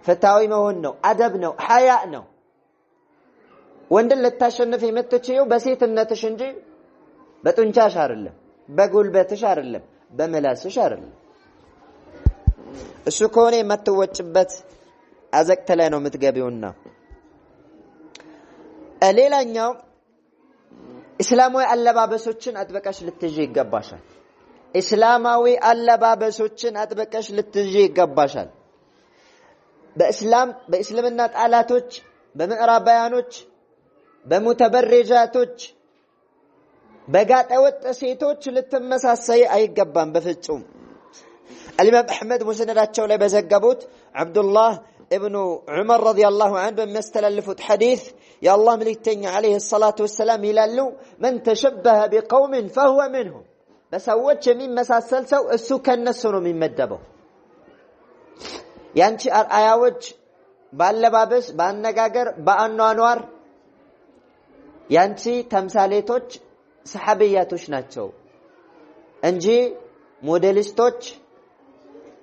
ፍትሃዊ መሆን ነው አደብ ነው ሐያ ነው ወንድን ልታሸንፍ የምትችይው በሴትነትሽ እንጂ በጡንቻሽ አይደለም በጉልበትሽ አይደለም በመላስሽ አይደለም እሱ ከሆነ የምትወጭበት አዘቅተ ላይ ነው የምትገቢውና ሌላኛው እስላማዊ አለባበሶችን አጥበቀሽ ልትይዢ ይገባሻል እስላማዊ አለባበሶችን አጥበቀሽ ልትይዢ ይገባሻል በእስልምና ጣላቶች በምዕራባውያኖች በሙተበረጃቶች በጋጠወጥ ሴቶች ልትመሳሰይ አይገባም በፍጹም الإمام أحمد مسنداتቸው ላይ በዘገቡት አብዱላህ ابن عمر رضي الله عنه بمستلفت حديث يا الله ملكتني عليه الصلاة والسلام يلالو من تشبه بقوم فهو منهم بسوتش من مساسل سو السو كنسو من مدبو ያንቺ አያዎች ባለባበስ ባነጋገር በአኗኗር ያንቺ ተምሳሌቶች ሰሃቢያቶች ናቸው እንጂ ሞዴሊስቶች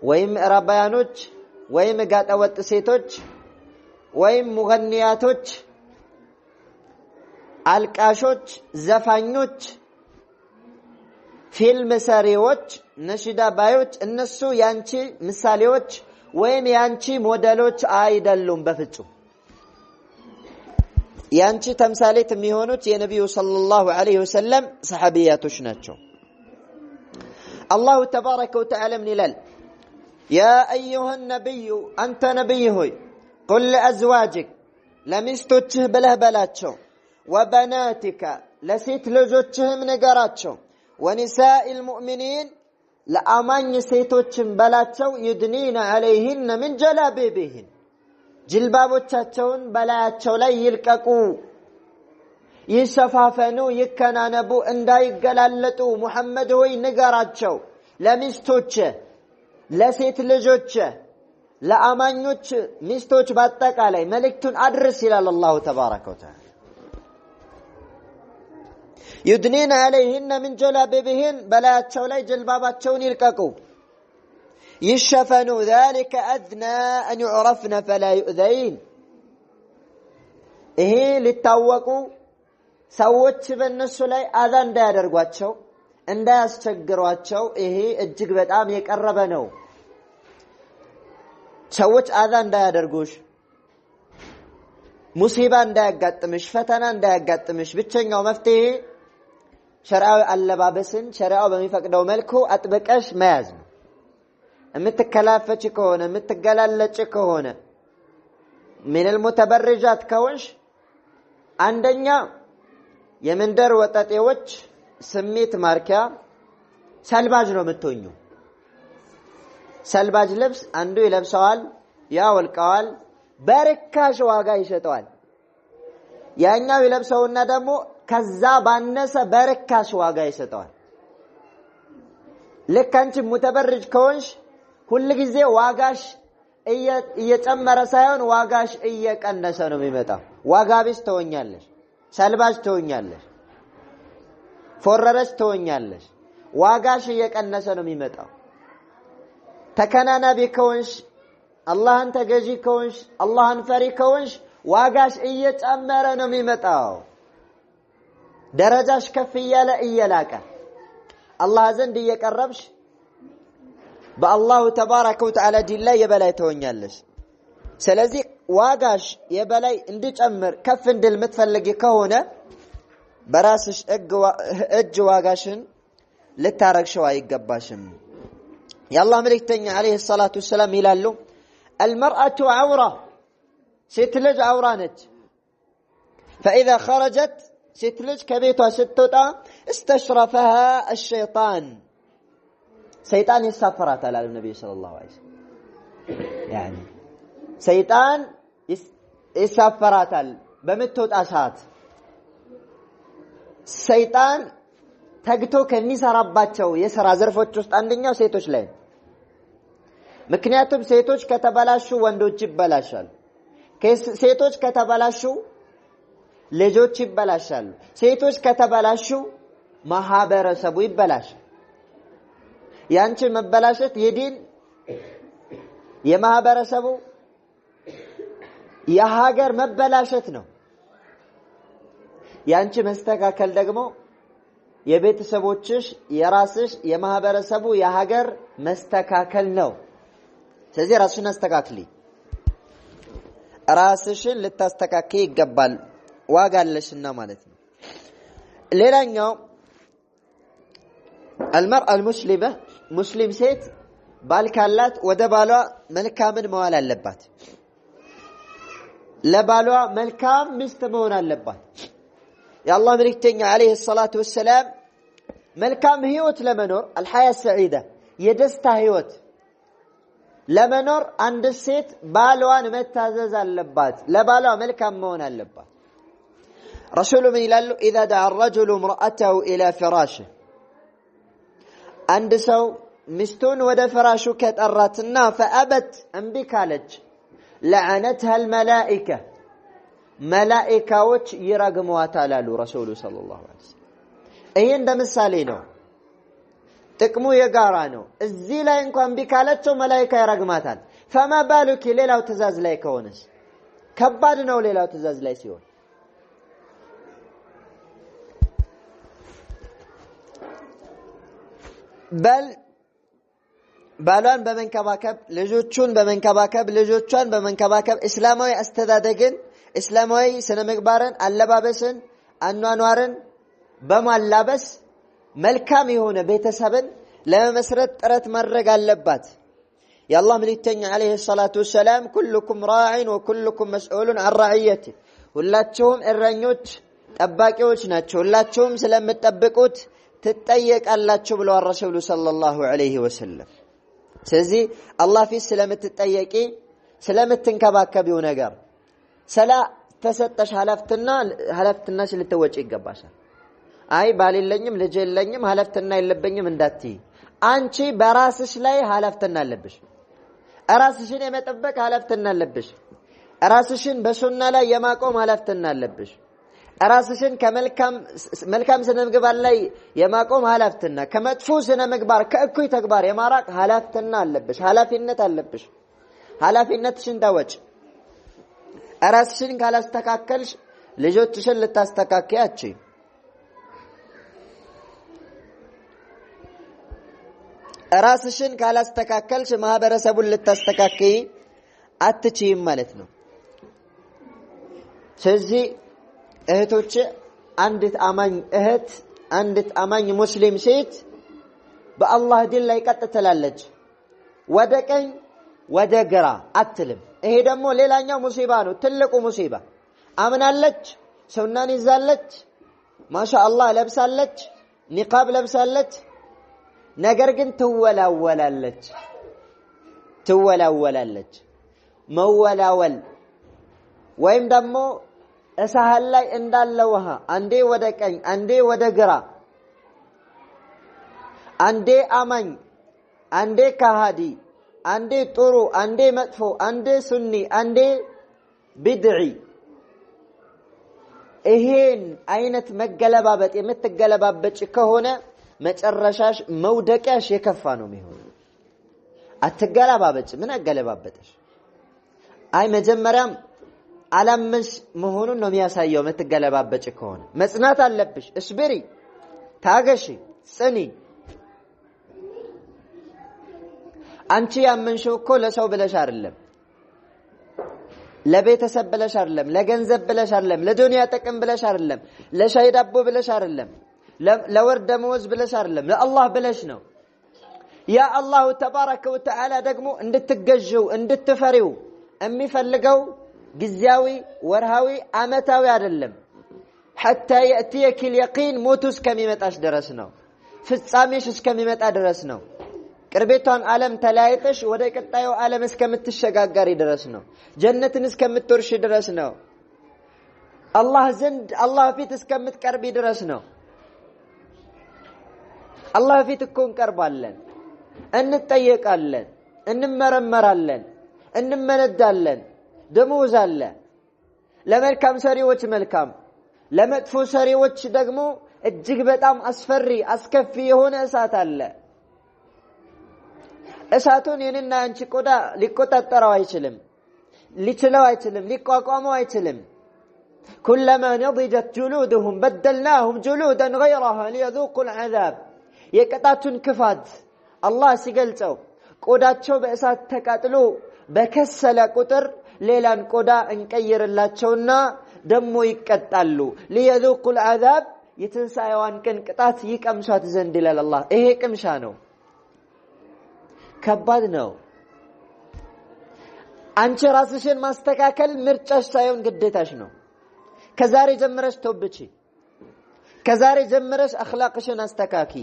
ወይም ራባያኖች ወይም ጋጠወጥ ሴቶች ወይም ሙገኒያቶች አልቃሾች ዘፋኞች ፊልም ሰሪዎች ነሽዳ ባዮች እነሱ ያንቺ ምሳሌዎች ወይም ያንቺ ሞዴሎች አይደሉም በፍጹም ያንቺ ተምሳሌት የሚሆኑት የነብዩ ሰለላሁ ዐለይሂ ወሰለም ሰሐቢያቶች ናቸው አላሁ ተባረከ ወተዓላ ምን ይላል ያ አዩሃ ነብዩ አንተ ነብይ ሆይ ቁል ለአዝዋጅክ ለሚስቶችህ ብለህ በላቸው ወበናቲከ ለሴት ልጆችህም ንገራቸው ወኒሳኢ ልሙእሚኒን ለአማኝ ሴቶችም በላቸው ይድኒነ ዐለይሂነ ምን ጀላቢቢሂን ጅልባቦቻቸውን በላያቸው ላይ ይልቀቁ ይሸፋፈኑ ይከናነቡ እንዳይገላለጡ ሙሐመድ ሆይ ንገራቸው ለሚስቶች ለሴት ልጆች ለአማኞች ሚስቶች በአጠቃላይ መልእክቱን አድርስ ይላል አላሁ ተባረከ ወተዓላ يدنين عليهن من جلابيبهن بلاچاو ላይ ጀልባባቸውን ይልቀቁ يشفنوا ذلك أدنى أن يعرفن فلا يؤذين ይሄ ሊታወቁ ሰዎች በእነሱ ላይ አዛ እንዳያደርጓቸው እንዳያስቸግሯቸው ይሄ እጅግ በጣም የቀረበ ነው ሰዎች አዛ እንዳያደርጉሽ ሙሲባ እንዳያጋጥምሽ ፈተና እንዳያጋጥምሽ ብቸኛው መፍትሄ ሸርዓዊ አለባበስን ሸርዓው በሚፈቅደው መልኩ አጥብቀሽ መያዝ ነው የምትከላፈች ከሆነ የምትገላለጭ ከሆነ من المتبرجات ከሆንሽ አንደኛ የመንደር ወጣጤዎች ስሜት ማርኪያ ሰልባጅ ነው የምትሆኙ ሰልባጅ ልብስ አንዱ ይለብሰዋል ያወልቀዋል በርካሽ ዋጋ ይሸጠዋል ያኛው ይለብሰውና ደግሞ ከዛ ባነሰ በርካሽ ዋጋ ይሰጠዋል ለካንቺ ሙተበርጅ ከሆንሽ ሁሉ ጊዜ ዋጋሽ እየጨመረ ሳይሆን ዋጋሽ እየቀነሰ ነው የሚመጣው ዋጋ ቢስ ትሆኛለሽ ሰልባጅ ትሆኛለሽ ፎረረሽ ትሆኛለሽ ዋጋሽ እየቀነሰ ነው የሚመጣው ተከናናቢ ከሆንሽ አላህን ተገዢ ከሆንሽ አላህን ፈሪ ከሆንሽ ዋጋሽ እየጨመረ ነው የሚመጣው ደረጃሽ ከፍ እያለ እየላቀ አላህ ዘንድ እየቀረብሽ በአላሁ ተባረከ ወተዓላ ዲን ላይ የበላይ ትሆኛለሽ ስለዚህ ዋጋሽ የበላይ እንዲጨምር ከፍ እንድል የምትፈልጊ ከሆነ በራስሽ እጅ ዋጋሽን ልታረግሽው አይገባሽም የአላህ መልእክተኛ አለይሂ ሰላቱ ወሰላም ይላሉ المرأة عورة ሴት ልጅ አውራ ነች فإذا خرجت ሴት ልጅ ከቤቷ ስትወጣ استشرفها الشيطان ሰይጣን ይሳፈራታል አለ ነብዩ ሰለላሁ ዐለይሂ ወሰለም يعني ሰይጣን ይሳፈራታል በመትወጣ ሰዓት ሰይጣን ተግቶ ከሚሰራባቸው የሥራ ዘርፎች ውስጥ አንደኛው ሴቶች ላይ ምክንያቱም ሴቶች ከተበላሹ ወንዶች ይበላሻሉ ሴቶች ከተበላሹ ልጆች ይበላሻሉ ሴቶች ከተበላሹ ማህበረሰቡ ይበላሻል ያንቺ መበላሸት የዲን የማህበረሰቡ የሀገር መበላሸት ነው ያንቺ መስተካከል ደግሞ የቤተሰቦችሽ የራስሽ የማህበረሰቡ የሀገር መስተካከል ነው ስለዚህ ራስሽን አስተካክሊ ራስሽን ልታስተካክይ ይገባል ዋጋ አለሽና ማለት ነው ሌላኛው المرأة المسلمة مسلم ሴት ባል ካላት ወደ ባሏ መልካምን መዋል አለባት ለባሏ መልካም ሚስት መሆን አለባት የአላህ መልእክተኛ አለይሂ ሰላቱ ወሰላም መልካም ህይወት ለመኖር الحياة السعيدة የደስታ ህይወት ለመኖር አንድ ሴት ባሏን መታዘዝ አለባት ለባሏ መልካም መሆን አለባት رسول من ይላሉ اذا دعا الرجل امرأته الى فراشه አንድ ሰው ሚስቱን ወደ ፍራሹ ከጠራትና فأبت እምቢ ካለች لعنتها الملائكة መላእክቶች ይረግሟታል አሉ ረሱሉ ሰለላሁ ዐለይሂ ወሰለም ይሄ እንደምሳሌ ነው ጥቅሙ የጋራ ነው እዚህ ላይ እንኳን እምቢ ካለችው መላእክት ይረግማታል فما بالك ሌላው ትእዛዝ ላይ ከሆነስ ከባድ ነው ሌላው ትእዛዝ ላይ ሲሆን በል ባሏን በመንከባከብ ልጆቹን በመንከባከብ ልጆቿን በመንከባከብ እስላማዊ አስተዳደግን እስላማዊ ስነ ምግባርን አለባበስን አኗኗርን በማላበስ መልካም የሆነ ቤተሰብን ለመመስረት ጥረት ማድረግ አለባት። የአላህ መልእክተኛ አለይሂ ሰላቱ ወሰላም ኩልኩም ራዒን ወኩልኩም መስኡሉን አን ረዕየቲ ሁላችሁም እረኞች ጠባቂዎች ናቸው ሁላችሁም ስለምትጠብቁት ትጠየቃላችሁ ብለዋል ረሱሉ ሰለላሁ ዐለይሂ ወሰለም። ስለዚህ አላህ ፊት ስለምትጠየቂ ስለምትንከባከቢው ነገር ስለ ተሰጠሽ ኃላፊነትሽ ልትወጪ ይገባሻል። አይ ባል የለኝም ልጅ የለኝም ኃላፊነት የለብኝም እንዳትዪ። አንቺ በራስሽ ላይ ኃላፊነት አለብሽ። ራስሽን የመጠበቅ ኃላፊነት አለብሽ። ራስሽን በሱና ላይ የማቆም ኃላፊነት አለብሽ። ራስሽን ከመልካም ስነ ምግባር ላይ የማቆም ኃላፊነት ከመጥፎ ስነ ምግባር ከእኩይ ተግባር የማራቅ ኃላፊነት አለብሽ። ኃላፊነትሽን ተወጪ። ራስሽን ካላስተካከልሽ ልጆችሽን ልታስተካክዪ አትችይም። ራስሽን ካላስተካከልሽ ማህበረሰቡን ልታስተካክዪ አትችይም ማለት ነው። ስለዚህ እህቶች አንዲት አማኝ ሙስሊም ሴት በአላህ ዲን ላይ ቀጥ ትላለች። ወደ ቀኝ ወደ ግራ አትልም። ይሄ ደግሞ ሌላኛው ሙሲባ ነው፣ ትልቁ ሙሲባ። አምናለች፣ ሱናን ይዛለች፣ ማሻአላህ ለብሳለች፣ ኒቃብ ለብሳለች። ነገር ግን ትወላወላለች። መወላወል ወይም ደግሞ እሳህል ላይ እንዳለ ውሃ አንዴ ወደ ቀኝ አንዴ ወደ ግራ፣ አንዴ አማኝ አንዴ ከሃዲ፣ አንዴ ጥሩ አንዴ መጥፎ፣ አንዴ ሱኒ አንዴ ቢድዒ። ይሄን አይነት መገለባበጥ የምትገለባበጭ ከሆነ መጨረሻሽ መውደቂያሽ የከፋ ነው የሚሆነው። አትገለባበጭ። ምን አገለባበጠሽ? አይ መጀመሪያም አላመንሽ መሆኑን ነው የሚያሳየው። የምትገለባበጭ ከሆነ መጽናት አለብሽ። እስብሪ፣ ታገሺ፣ ጽኒ። አንቺ ያመንሽው እኮ ለሰው ብለሽ አይደለም፣ ለቤተሰብ ብለሽ አይደለም፣ ለገንዘብ ብለሽ አይደለም፣ ለዱንያ ጥቅም ብለሽ አይደለም፣ ለሻይ ዳቦ ብለሽ አይደለም፣ ለወር ደመወዝ ብለሽ አይደለም፣ ለአላህ ብለሽ ነው። ያ አላሁ ተባረከ ወተዓላ ደግሞ እንድትገዥው እንድትፈሪው የሚፈልገው ጊዜያዊ ወርሃዊ አመታዊ አይደለም። ሐታ يأتيك اليقين ሞቱ እስከሚመጣሽ ድረስ ነው። ፍጻሜሽ እስከሚመጣ ድረስ ነው። ቅርቤቷን ዓለም ተለያይተሽ ወደ ቀጣዩ ዓለም እስከምትሸጋገሪ ድረስ ነው። ጀነትን እስከምትወርሽ ድረስ ነው። አላህ ዘንድ አላህ ፊት እስከምትቀርቢ ድረስ ነው። አላህ ፊት እኮ እንቀርባለን፣ እንጠየቃለን፣ እንመረመራለን፣ እንመነዳለን። ደሞዝ አለ። ለመልካም ሰሪዎች መልካም፣ ለመጥፎ ሰሪዎች ደግሞ እጅግ በጣም አስፈሪ አስከፊ የሆነ እሳት አለ። እሳቱን የኔና አንቺ ቆዳ ሊቆጣጠረው አይችልም፣ ሊችለው አይችልም፣ ሊቋቋመው አይችልም። ኩለማ ነضجت جلودهم بدلناهم جلودا غيرها ليذوقوا العذاب። የቅጣቱን ክፋት አላህ ሲገልጸው ቆዳቸው በእሳት ተቃጥሎ በከሰለ ቁጥር ሌላን ቆዳ እንቀይርላቸውና ደሞ ይቀጣሉ። ليذوقوا العذاب የትንሳኤዋን ቀን ቅጣት ይቀምሷት ዘንድ ይላል አላህ። ይሄ ቅምሻ ነው፣ ከባድ ነው። አንቺ ራስሽን ማስተካከል ምርጫሽ ሳይሆን ግዴታሽ ነው። ከዛሬ ጀምረሽ ተውብቺ፣ ከዛሬ ጀምረሽ አኽላቅሽን አስተካኪ፣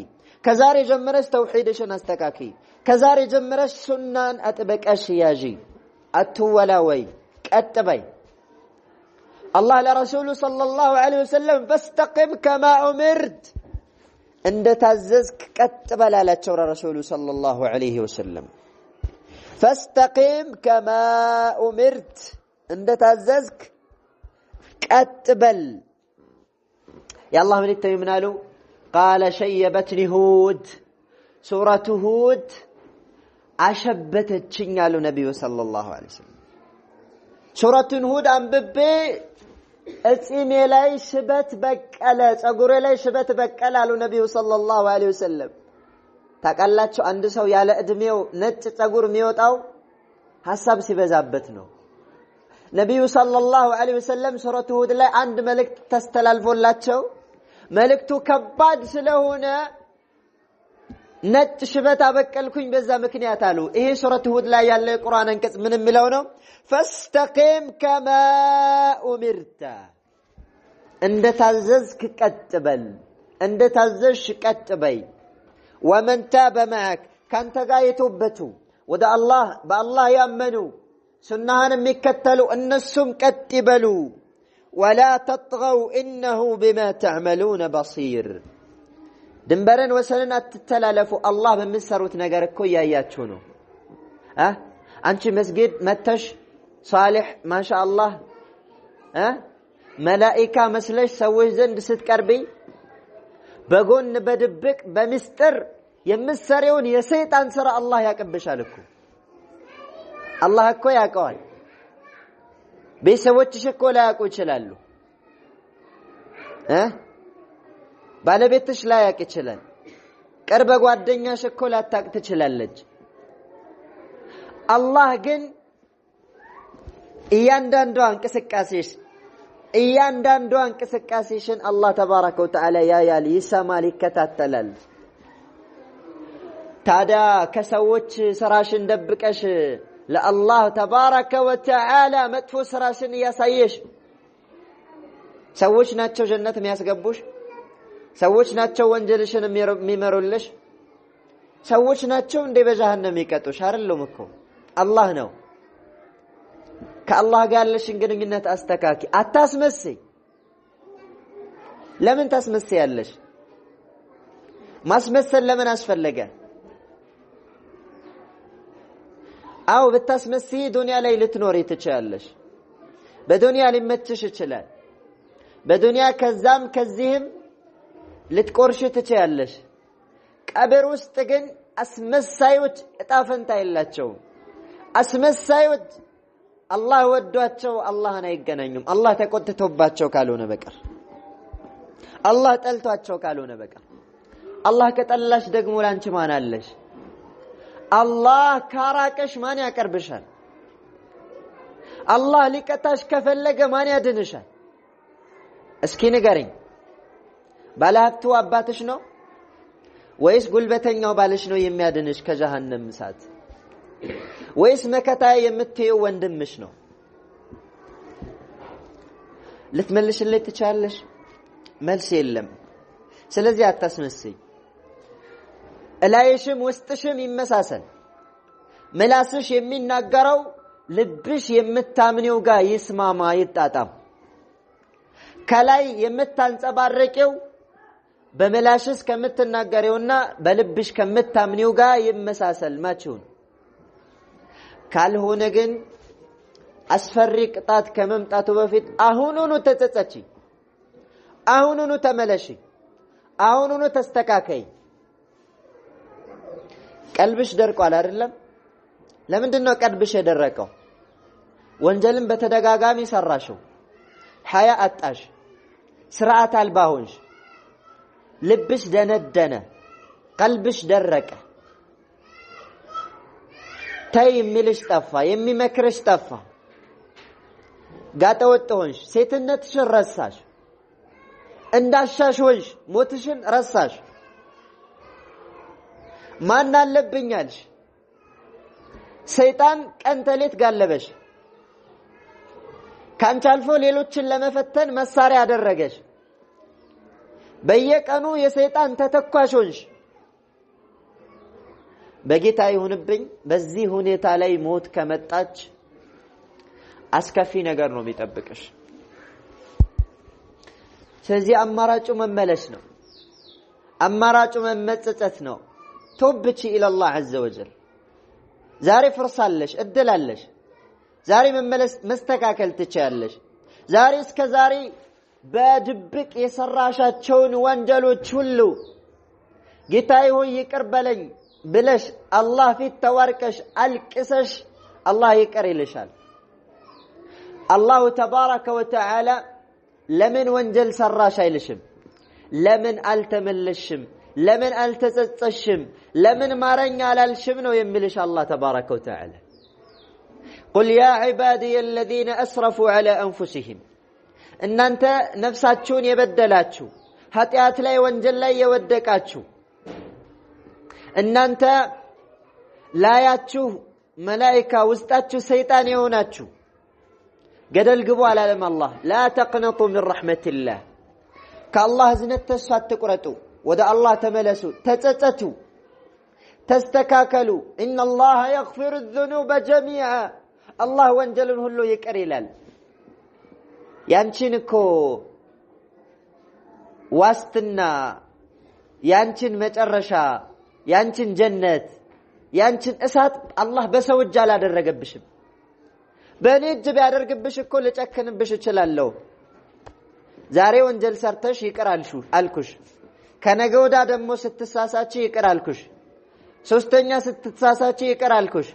ከዛሬ ጀምረሽ ተውሂድሽን አስተካኪ፣ ከዛሬ ጀምረሽ ሱናን አጥብቀሽ ያዢ። አትወላወይ፣ ቀጥ በይ። አላህ ለረሱሉ ሰለላሁ ዐለይሂ ወሰለም ፈስተቂም ከማ ኡሚርት እንደ ታዘዝክ ቀጥ በል አላቸው ረሱሉ ሰለላሁ ዐለይሂ ወሰለም። ፈስተቂም ከማ ኡሚርት እንደ ታዘዝክ ቀጥ በል። የአላህ መልእክተኛ ምን አሉ? ቃለ ሸየበትኒ ሁድ ሱረቱ ሁድ አሸበተችኝ አሉ ነቢዩ ሰለላሁ ዐለይሂ ወሰለም። ሱረቱን ሁድ አንብቤ እጺሜ ላይ ሽበት በቀለ፣ ጸጉሬ ላይ ሽበት በቀለ አሉ ነቢዩ ሰለላሁ ዐለይሂ ወሰለም። ታቃላችሁ አንድ ሰው ያለ እድሜው ነጭ ጸጉር የሚወጣው ሐሳብ ሲበዛበት ነው ነብዩ ሰለላሁ ዐለይሂ ወሰለም ሱረቱ ሁድ ላይ አንድ መልእክት ተስተላልፎላቸው መልእክቱ ከባድ ስለሆነ ነጭ ሽበት አበቀልኩኝ በዛ ምክንያት አሉ ይሄ ሱረቱ ሁድ ላይ ያለ ቁርአን አንቀጽ ምን የሚለው ነው ፈስተቂም ከማ ኡሚርተ እንደ ታዘዝክ ቀጥበል እንደ ታዘዝሽ ቀጥበይ ومن تاب معك كانت غايتوبتو ودا الله بالله يامنوا سنهان ميكتلوا النسم كتبلوا ولا تطغوا انه بما تعملون بصير دنبرن وسنن اتتلالفوا الله بمسروت ነገር እኮ ያያችሁ ነው አንቺ መስጊድ መተሽ صالح ما شاء الله መላእክት መስለሽ ሰዎች ዘንድ ስትቀርቢ በጎን በድብቅ በሚስጥር የምትሰሪውን የሰይጣን ስራ አላህ ያቀብሻል እኮ አላህ እኮ ያውቀዋል ቤተሰቦችሽ እኮ ላያውቁ ይችላሉ ባለቤትሽ ላያውቅ ይችላል ቅርብ ጓደኛሽ እኮ ላታውቅ ትችላለች አላህ ግን እያንዳንዷ እንቅስቃሴሽን አላህ ተባረከ ወተዓላ ያያል ይሰማል ይከታተላል ታዲያ ከሰዎች ስራሽን ደብቀሽ ለአላህ ተባረከ ወተዓላ መጥፎ ስራሽን ያሳየሽ ሰዎች ናቸው ጀነት የሚያስገቡሽ ሰዎች ናቸው ወንጀልሽን የሚመሩልሽ ሰዎች ናቸው እንደ በጀሃነም የሚቀጡሽ አይደለም እኮ አላህ ነው ከአላህ ጋር ያለሽን ግንኙነት አስተካኪ አታስመስይ ለምን ታስመስያለሽ ማስመሰል ለምን አስፈለገ አው በታስመስይ ዱንያ ላይ ልትኖሪ ትችያለሽ በዱንያ ሊመችሽ ይችላል በዱንያ ከዛም ከዚህም ልትቆርሽ ትችያለሽ ቀብር ውስጥ ግን አስመሳዮች እጣፈንታ የላቸውም አስመሳዮች الله ودواቸው አላህን አይገናኙም አላህ ተቆጥቶባቸው ካልሆነ በቀር አላህ ጠልቷቸው ካልሆነ በቀር አላህ ከጠላሽ ደግሞ ላንቺ ማን አለሽ አላህ ካራቀሽ ማን ያቀርብሻል አላህ ሊቀጣሽ ከፈለገ ማን ያድንሻል እስኪ ንገሪኝ ባለሀብቱ አባትሽ ነው ወይስ ጉልበተኛው ባልሽ ነው የሚያድንሽ ከጀሃነም እሳት ወይስ መከታ የምትየው ወንድምሽ ነው ልትመልሽልኝ ትቻለሽ መልስ የለም ስለዚህ አታስመስይ እላይሽም ውስጥሽም ይመሳሰል ምላስሽ የሚናገረው ልብሽ የምታምነው ጋር ይስማማ ይጣጣም ከላይ የምታንጸባረቂው በምላስሽ ከምትናገሪውና በልብሽ ከምታምነው ጋር ይመሳሰል ማቹን ካልሆነ ግን አስፈሪ ቅጣት ከመምጣቱ በፊት አሁኑኑ ተጸጸቺ አሁኑኑ ተመለሺ አሁኑኑ ተስተካከይ ቀልብሽ ደርቋል አይደለም ለምንድነው ቀልብሽ የደረቀው ወንጀልን በተደጋጋሚ ሰራሽው ሐያ አጣሽ ስርዓት አልባ ሆንሽ ልብሽ ደነደነ ቀልብሽ ደረቀ ታይ የሚልሽ ጠፋ የሚመክርሽ ጠፋ ጋጠወጥ ሆንሽ ሴትነትሽን ረሳሽ እንዳሻሽ ሆንሽ ሞትሽን ረሳሽ ማን አለብኛልሽ ሰይጣን ቀን ተሌት ጋለበሽ ካንቺ አልፎ ሌሎችን ለመፈተን መሳሪያ አደረገሽ በየቀኑ የሰይጣን ተተኳሽ ሆንሽ በጌታ ይሁንብኝ በዚህ ሁኔታ ላይ ሞት ከመጣች አስከፊ ነገር ነው የሚጠብቅሽ ስለዚህ አማራጩ መመለስ ነው አማራጩ መመጸጸት ነው توبتي الى الله عز وجل ዛሬ ፍርሳለሽ እድላለሽ ዛሬ መመለስ መስተካከል ትችያለሽ ዛሬ እስከ ዛሬ በድብቅ የሰራሻቸውን ወንጀሎች ሁሉ ጌታዬ ሆይ ይቅር በለኝ ብለሽ አላህ ፊት ተዋርቀሽ አልቅሰሽ አላህ ይቅር ይልሻል አላሁ ተባረከ ወተዓላ ለምን ወንጀል ሰራሽ አይልሽም ለምን አልተመለሽም ለምን አልተጸጸሽም ለምን ማረኛ አላልሽም ነው የሚልሽ አላህ ተባረከ ወተዓላ قل يا عبادي الذين أسرفوا على أنفسهم እናንተ ነፍሳችሁን የበደላችሁ ኃጢአት ላይ ወንጀል ላይ የወደቃችሁ እናንተ ላያችሁ መላእክት ውስጣችሁ ሰይጣን የሆናችሁ ገደል ግቡ አላለም አላህ لا تقنطوا من رحمة الله ከአላህ እዝነት ተስፋ አትቁረጡ ወደ አላህ ተመለሱ ተጸጸቱ ተስተካከሉ ان الله يغفر الذنوب جميعا الله ወንጀልን ሁሉ ይቅር ይላል ያንቺን እኮ ዋስትና ያንቺን መጨረሻ ያንቺን ጀነት ያንቺን እሳት አላህ በሰው እጅ አላደረገብሽም በእኔ እጅ ቢያደርግብሽ እኮ ልጨክንብሽ እችላለሁ ዛሬ ወንጀል ሰርተሽ ይቅር አልኩሽ ከነገ ወዳ ደግሞ ስትሳሳቺ ይቅር አልኩሽ ሶስተኛ ስትሳሳቺ ይቅር አልኩሽ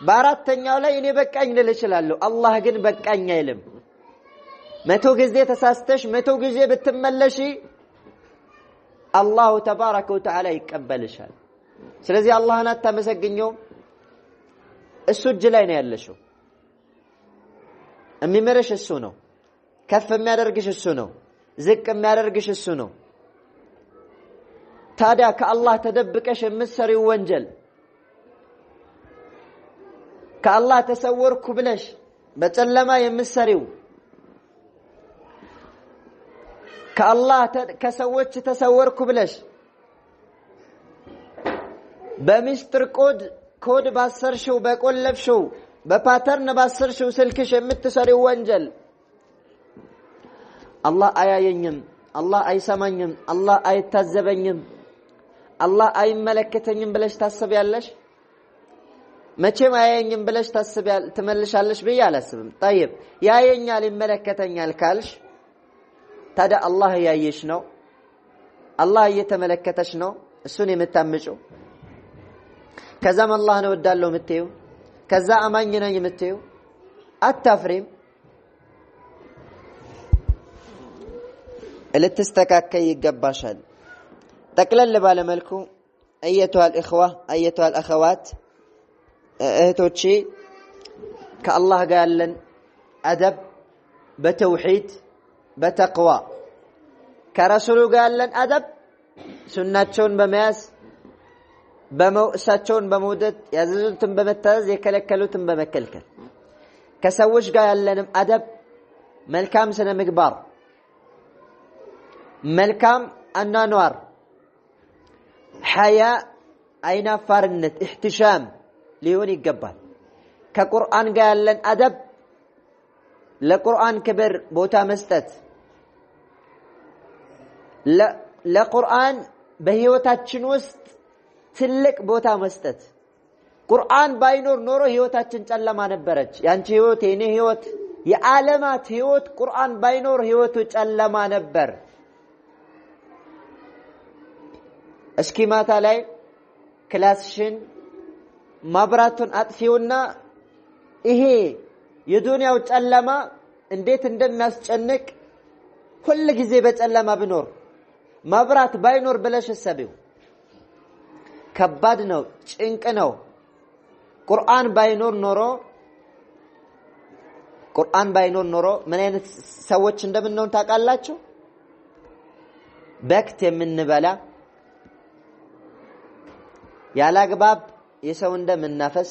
በአራተኛው ላይ እኔ በቃኝ ልል እችላለሁ አላህ ግን በቃኝ አይልም 100 ጊዜ ተሳስተሽ 100 ጊዜ ብትመለሺ አላህ ተባረከ ወተዓላ ይቀበልሻል ስለዚህ አላህን አታመሰግኘው እሱ እጅ ላይ ነው ያለሽው የሚመረሽ እሱ ነው ከፍ የሚያደርግሽ እሱ ነው ዝቅ የሚያደርግሽ እሱ ነው ታዲያ ከአላህ ተደብቀሽ የምትሰሪው ወንጀል ከአላህ ተሰወርኩ ብለሽ በጨለማ የምትሰሪው ከአላህ ከሰዎች ተሰወርኩ ብለሽ በሚስጥር ኮድ ባሰርሽው በቆለፍሽው በፓተርን ባሰርሽው ስልክሽ የምትሰሪው ወንጀል አላህ አያየኝም አላህ አይሰማኝም አላህ አይታዘበኝም አላህ አይመለከተኝም ብለሽ ታስቢያለሽ መቼም አያየኝም ብለሽ ትመልሻለሽ ብዬ አላስብም طيب ያየኛል ይመለከተኛል ካልሽ ታዲያ አላህ ያየሽ ነው አላህ እየተመለከተሽ ነው እሱን የምታምጪው ከዛም አላህ ነው ወዳለው የምትይው ከዛ አማኝ ነኝ የምትይው አታፍሪም ልትስተካከይ ይገባሻል ጠቅለል ባለ መልኩ ايتها الاخوه ايتها الاخوات እህቶቼ ከአላህ ጋር ያለን አደብ በተውሂድ በተቅዋ ከረሱሉ ጋር ያለን አደብ ሱናቸውን በመያዝ እሳቸውን በመውደድ ያዘዙትን በመታዘዝ የከለከሉትን በመከልከል ከሰዎች ጋር ያለንም አደብ መልካም ስነ ምግባር መልካም አኗኗር ሐያ አይናፋርነት احتشام ሊሆን ይገባል ከቁርአን ጋር ያለን አደብ ለቁርአን ክብር ቦታ መስጠት ለቁርአን በህይወታችን ውስጥ ትልቅ ቦታ መስጠት ቁርአን ባይኖር ኖሮ ህይወታችን ጨለማ ነበረች ያንቺ ህይወት የኔ ህይወት የዓለማት ህይወት ቁርአን ባይኖር ህይወቱ ጨለማ ነበር እስኪ ማታ ላይ ክላስሽን ማብራቱን አጥፊውና ይሄ የዱንያው ጨለማ እንዴት እንደሚያስጨንቅ ሁሉ ጊዜ በጨለማ ብኖር ማብራት ባይኖር ብለሽ ሰቢው ከባድ ነው ጭንቅ ነው ቁርአን ባይኖር ኖሮ ምን አይነት ሰዎች እንደምንሆን ታውቃላችሁ በክት የምንበላ ያላግባብ የሰው እንደምናፈስ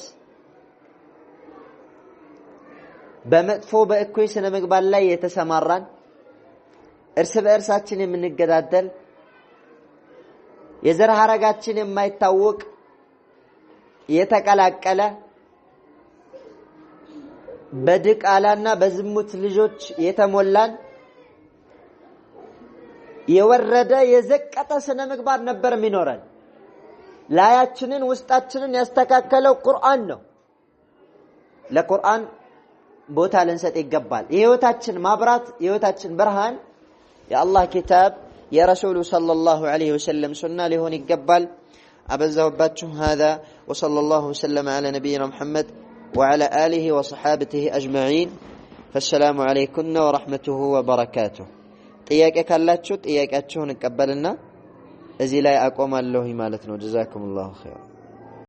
በመጥፎ በእኩይ ስነ ምግባር ላይ የተሰማራን እርስ በእርሳችን የምንገዳደል የዘር ሐረጋችን የማይታወቅ የተቀላቀለ በድቃላና በዝሙት ልጆች የተሞላን የወረደ የዘቀጠ ስነ ምግባር ነበር የሚኖረን ላያችንን ውስጣችንን ያስተካከለው ቁርአን ነው ለቁርአን ቦታ ልንሰጥ ይገባል የህይወታችን ማብራት የህይወታችን ብርሃን የአላህ ኪታብ የረሱሉ ሰለላሁ ዐለይሂ ወሰለም ሱና ሊሆን ይገባል አበዛውባችሁ هذا وصلى الله وسلم على نبينا محمد وعلى آله وصحابته أجمعين فالسلام عليكم ورحمته وبركاته ጥያቄ ካላችሁ ጥያቄያችሁን እንቀበልና እዚህ ላይ አቆማለሁ ማለት ነው። ጀዛኩሙላሁ ኸይር።